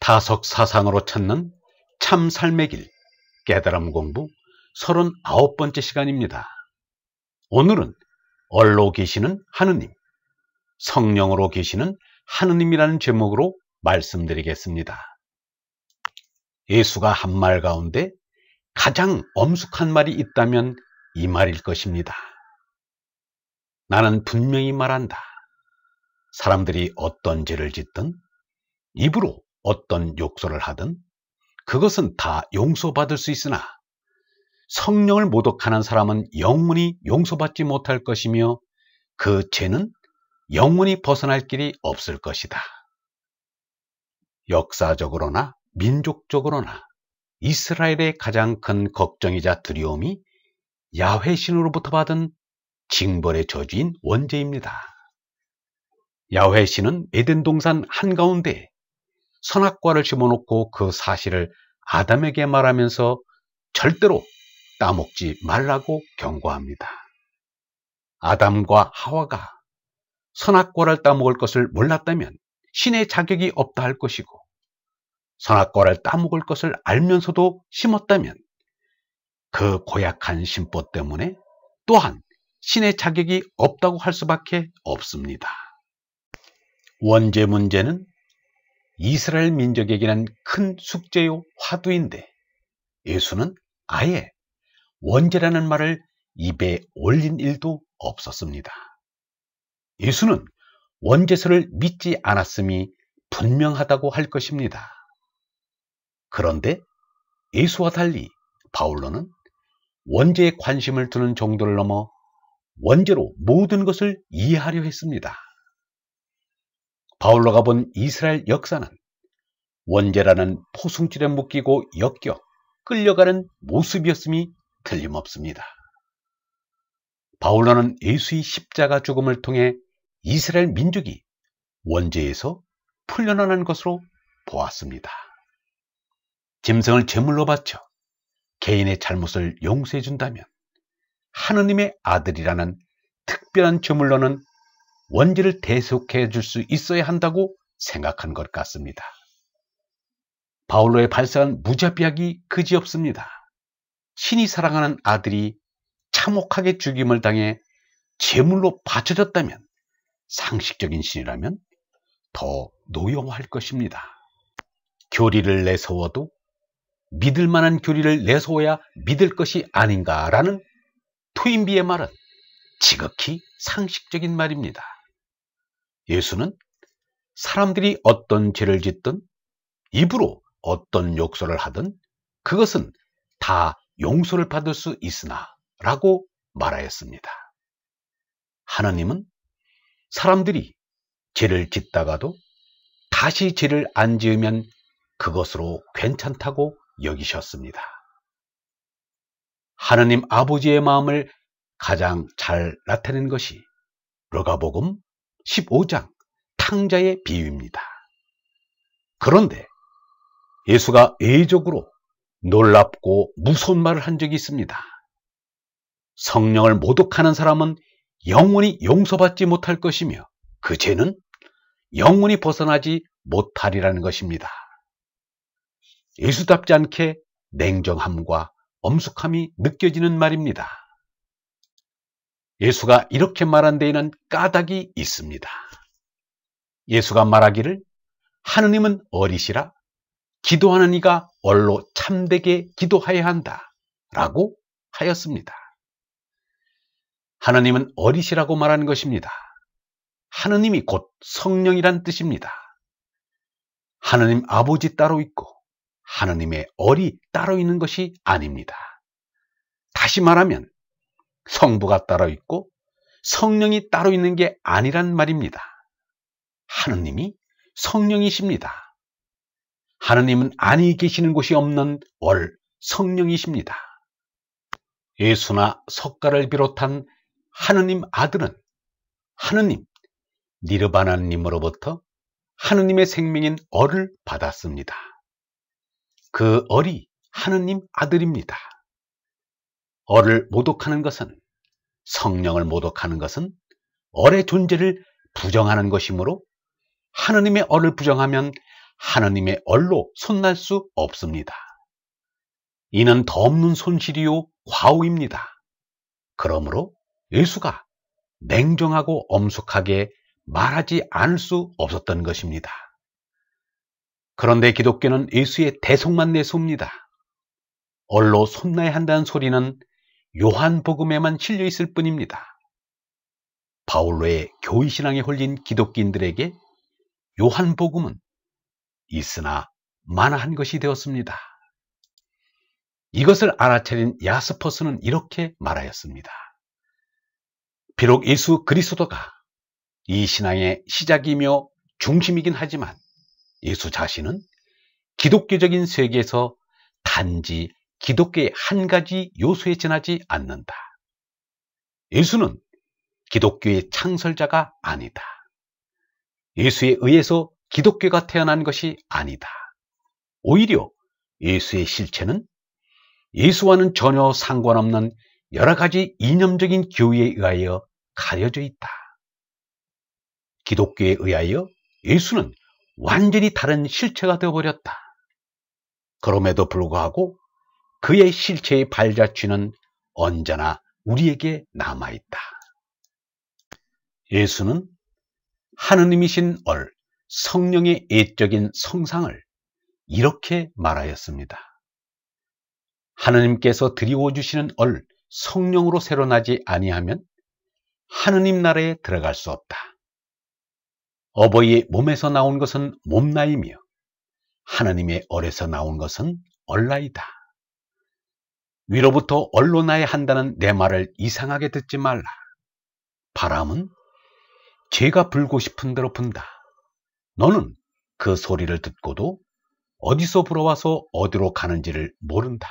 타석 사상으로 찾는 참 삶의 길 깨달음 공부 39번째 시간입니다. 오늘은 얼로 계시는 하느님, 성령으로 계시는 하느님이라는 제목으로 말씀드리겠습니다. 예수가 한 말 가운데 가장 엄숙한 말이 있다면 이 말일 것입니다. 나는 분명히 말한다. 사람들이 어떤 죄를 짓든 입으로 어떤 욕설을 하든 그것은 다 용서받을 수 있으나 성령을 모독하는 사람은 영원히 용서받지 못할 것이며 그 죄는 영원히 벗어날 길이 없을 것이다. 역사적으로나 민족적으로나 이스라엘의 가장 큰 걱정이자 두려움이 야훼 신으로부터 받은 징벌의 저주인 원죄입니다. 야훼 신은 에덴 동산 한가운데 선악과를 심어놓고 그 사실을 아담에게 말하면서 절대로 따먹지 말라고 경고합니다. 아담과 하와가 선악과를 따먹을 것을 몰랐다면 신의 자격이 없다 할 것이고, 선악과를 따먹을 것을 알면서도 심었다면 그 고약한 심보 때문에 또한 신의 자격이 없다고 할 수밖에 없습니다. 원죄 문제는 이스라엘 민족에게는 큰 숙제요 화두인데 예수는 아예 원죄라는 말을 입에 올린 일도 없었습니다. 예수는 원죄설을 믿지 않았음이 분명하다고 할 것입니다. 그런데 예수와 달리 바울로는 원죄에 관심을 두는 정도를 넘어 원죄로 모든 것을 이해하려 했습니다. 바울로가 본 이스라엘 역사는 원죄라는 포승줄에 묶이고 엮여 끌려가는 모습이었음이 틀림없습니다. 바울로는 예수의 십자가 죽음을 통해 이스라엘 민족이 원죄에서 풀려나는 것으로 보았습니다. 짐승을 제물로 바쳐 개인의 잘못을 용서해 준다면 하느님의 아들이라는 특별한 제물로는 원죄를 대속해 줄 수 있어야 한다고 생각한 것 같습니다. 바울로의 발상은 무자비하기 그지없습니다. 신이 사랑하는 아들이 참혹하게 죽임을 당해 제물로 바쳐졌다면 상식적인 신이라면 더 노여워할 것입니다. 교리를 내세워도 믿을 만한 교리를 내세워야 믿을 것이 아닌가라는 토인비의 말은 지극히 상식적인 말입니다. 예수는 사람들이 어떤 죄를 짓든 입으로 어떤 욕설을 하든 그것은 다 용서를 받을 수 있으나 라고 말하였습니다. 하나님은 사람들이 죄를 짓다가도 다시 죄를 안 지으면 그것으로 괜찮다고 여기셨습니다. 하나님 아버지의 마음을 가장 잘 나타낸 것이 루가복음 15장 탕자의 비유입니다. 그런데 예수가 예외적으로 놀랍고 무서운 말을 한 적이 있습니다. 성령을 모독하는 사람은 영원히 용서받지 못할 것이며 그 죄는 영원히 벗어나지 못하리라는 것입니다. 예수답지 않게 냉정함과 엄숙함이 느껴지는 말입니다. 예수가 이렇게 말한 데에는 까닭이 있습니다. 예수가 말하기를 하느님은 어리시라 기도하는 이가 얼로 참되게 기도하여야 한다 라고 하였습니다. 하느님은 어리시라고 말하는 것입니다. 하느님이 곧 성령이란 뜻입니다. 하느님 아버지 따로 있고 하느님의 어리 따로 있는 것이 아닙니다. 다시 말하면 성부가 따로 있고 성령이 따로 있는 게 아니란 말입니다. 하느님이 성령이십니다. 하느님은 안이 계시는 곳이 없는 성령이십니다. 예수나 석가를 비롯한 하느님 아들은 하느님 니르바나님으로부터 하느님의 생명인 얼을 받았습니다. 그 얼이 하느님 아들입니다. 얼을 모독하는 것은, 성령을 모독하는 것은 얼의 존재를 부정하는 것이므로 하느님의 얼을 부정하면 하느님의 얼로 손날 수 없습니다. 이는 덧없는 손실이요 과오입니다. 그러므로 예수가 냉정하고 엄숙하게 말하지 않을 수 없었던 것입니다. 그런데 기독교는 예수의 대속만 내세웁니다. 얼로 손나야 한다는 소리는 요한복음에만 실려 있을 뿐입니다. 바울로의 교의신앙에 홀린 기독교인들에게 요한복음은 있으나 만화한 것이 되었습니다. 이것을 알아차린 야스퍼스는 이렇게 말하였습니다. 비록 예수 그리스도가 이 신앙의 시작이며 중심이긴 하지만 예수 자신은 기독교적인 세계에서 단지 기독교의 한 가지 요소에 지나지 않는다. 예수는 기독교의 창설자가 아니다. 예수에 의해서 기독교가 태어난 것이 아니다. 오히려 예수의 실체는 예수와는 전혀 상관없는 여러 가지 이념적인 교의에 의하여 가려져 있다. 기독교에 의하여 예수는 완전히 다른 실체가 되어버렸다. 그럼에도 불구하고 그의 실체의 발자취는 언제나 우리에게 남아있다. 예수는 하느님이신 얼, 성령의 애적인 성상을 이렇게 말하였습니다. 하느님께서 드리워 주시는 얼, 성령으로 새로 나지 아니하면 하느님 나라에 들어갈 수 없다. 어버이의 몸에서 나온 것은 몸나이며 하느님의 얼에서 나온 것은 얼나이다. 위로부터 얼로 나야 한다는 내 말을 이상하게 듣지 말라. 바람은 죄가 불고 싶은 대로 분다. 너는 그 소리를 듣고도 어디서 불어와서 어디로 가는지를 모른다.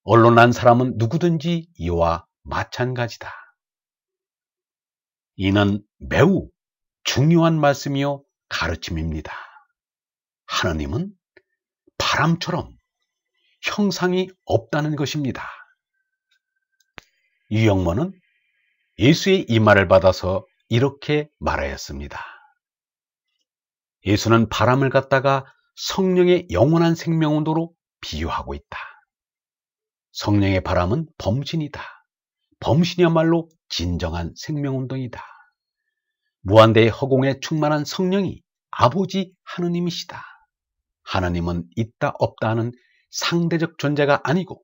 얼로 난 사람은 누구든지 이와 마찬가지다. 이는 매우 중요한 말씀이요 가르침입니다. 하느님은 바람처럼 형상이 없다는 것입니다. 유영모는 예수의 이 말을 받아서 이렇게 말하였습니다. 예수는 바람을 갖다가 성령의 영원한 생명운동으로 비유하고 있다. 성령의 바람은 범신이다. 범신이야말로 진정한 생명운동이다. 무한대의 허공에 충만한 성령이 아버지 하느님이시다. 하나님은 있다 없다 하는 상대적 존재가 아니고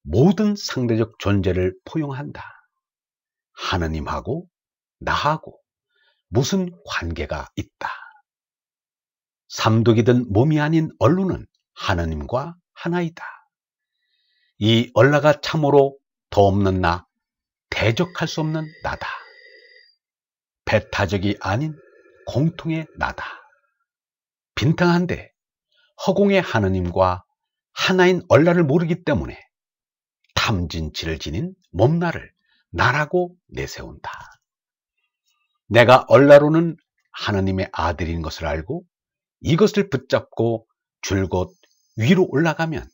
모든 상대적 존재를 포용한다. 하느님하고 나하고 무슨 관계가 있다. 삼독이든 몸이 아닌 얼루는 하느님과 하나이다. 이 얼라가 참으로 더 없는 나, 대적할 수 없는 나다. 배타적이 아닌 공통의 나다. 빈탕한데 허공의 하느님과 하나인 얼라를 모르기 때문에 탐진치를 지닌 몸나를 나라고 내세운다. 내가 얼라로는 하느님의 아들인 것을 알고 이것을 붙잡고 줄곧 위로 올라가면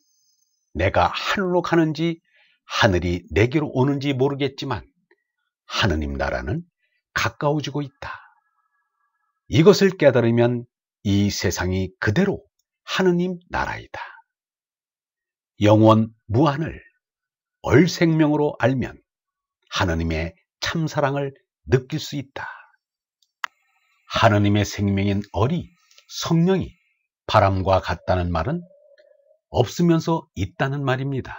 내가 하늘로 가는지 하늘이 내게로 오는지 모르겠지만 하느님 나라는 가까워지고 있다. 이것을 깨달으면 이 세상이 그대로 하느님 나라이다. 영원 무한을 얼생명으로 알면 하느님의 참사랑을 느낄 수 있다. 하느님의 생명인 얼이 성령이 바람과 같다는 말은 없으면서 있다는 말입니다.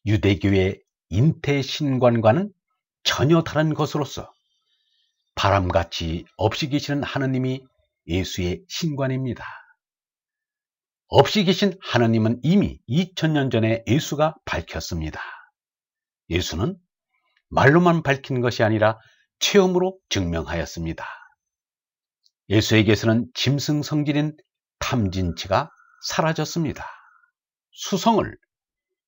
유대교의 인태신관과는 전혀 다른 것으로서 바람같이 없이 계시는 하느님이 예수의 신관입니다. 없이 계신 하느님은 이미 2000년 전에 예수가 밝혔습니다. 예수는 말로만 밝힌 것이 아니라 체험으로 증명하였습니다. 예수에게서는 짐승성질인 탐진치가 사라졌습니다. 수성을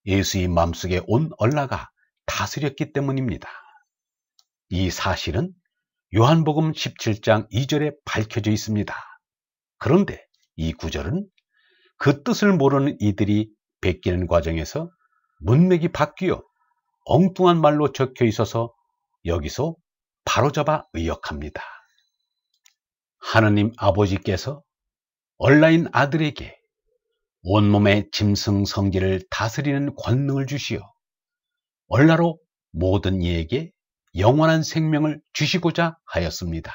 예수의 마음속에 온 얼라가 다스렸기 때문입니다. 이 사실은 요한복음 17장 2절에 밝혀져 있습니다. 그런데 이 구절은 그 뜻을 모르는 이들이 베끼는 과정에서 문맥이 바뀌어 엉뚱한 말로 적혀 있어서 여기서 바로잡아 의역합니다. 하느님 아버지께서 얼라인 아들에게 온몸의 짐승 성질을 다스리는 권능을 주시어 얼라로 모든 이에게 영원한 생명을 주시고자 하였습니다.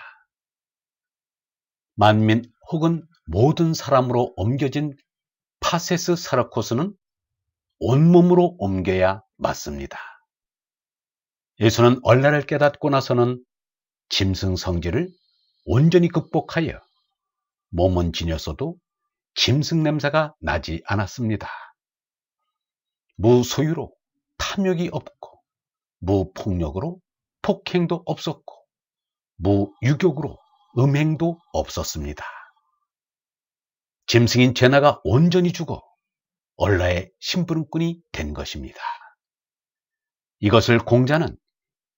만민 혹은 모든 사람으로 옮겨진 파세스 사르코스는 온몸으로 옮겨야 맞습니다. 예수는 얼라를 깨닫고 나서는 짐승 성질을 온전히 극복하여 몸은 지녔어도 짐승 냄새가 나지 않았습니다. 무소유로 탐욕이 없고 무폭력으로 폭행도 없었고 무유격으로 음행도 없었습니다. 짐승인 제나가 온전히 죽어 얼라의 심부름꾼이 된 것입니다. 이것을 공자는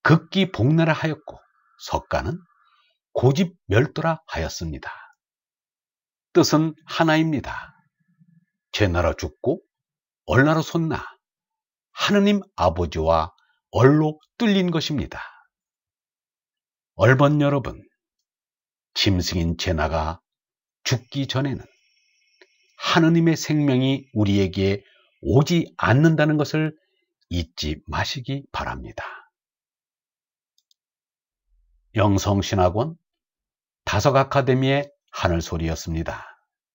극기 복나라 하였고 석가는 고집 멸도라 하였습니다. 뜻은 하나입니다. 제나라 죽고 얼라로 솟나 하느님 아버지와 얼로 뚫린 것입니다. 얼번 여러분, 짐승인 제나가 죽기 전에는 하느님의 생명이 우리에게 오지 않는다는 것을 잊지 마시기 바랍니다. 영성신학원 다석아카데미의 하늘소리였습니다.